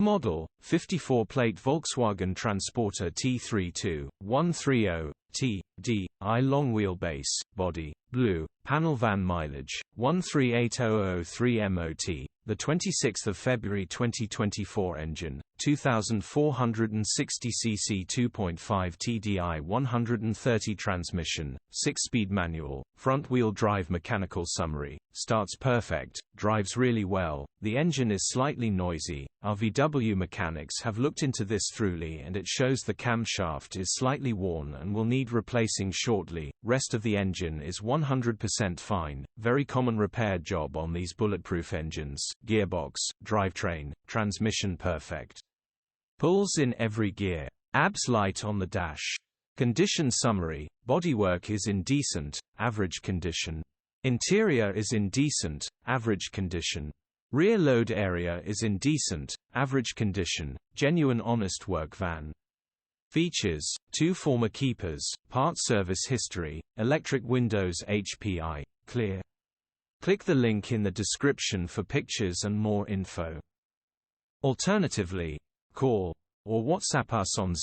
Model, 54-plate Volkswagen Transporter T32, 130, Tdi long wheelbase, body, blue, panel van mileage, 138003 MOT, the 26th of February 2024 engine, 2460 cc 2.5 TDI 130 transmission, 6-speed manual, front-wheel drive mechanical summary, starts perfect, drives really well, the engine is slightly noisy, our VW mechanics have looked into this thoroughly and it shows the camshaft is slightly worn and will need replacing shortly, rest of the engine is 100% fine, very common repair job on these bulletproof engines, gearbox, drivetrain, transmission perfect. Pulls in every gear. ABS light on the dash. Condition summary, bodywork is in decent, average condition. Interior is in decent, average condition. Rear load area is in decent, average condition, genuine honest work van. Features, 2 former keepers, part service history, electric windows HPI, clear. Click the link in the description for pictures and more info. Alternatively, call or WhatsApp us on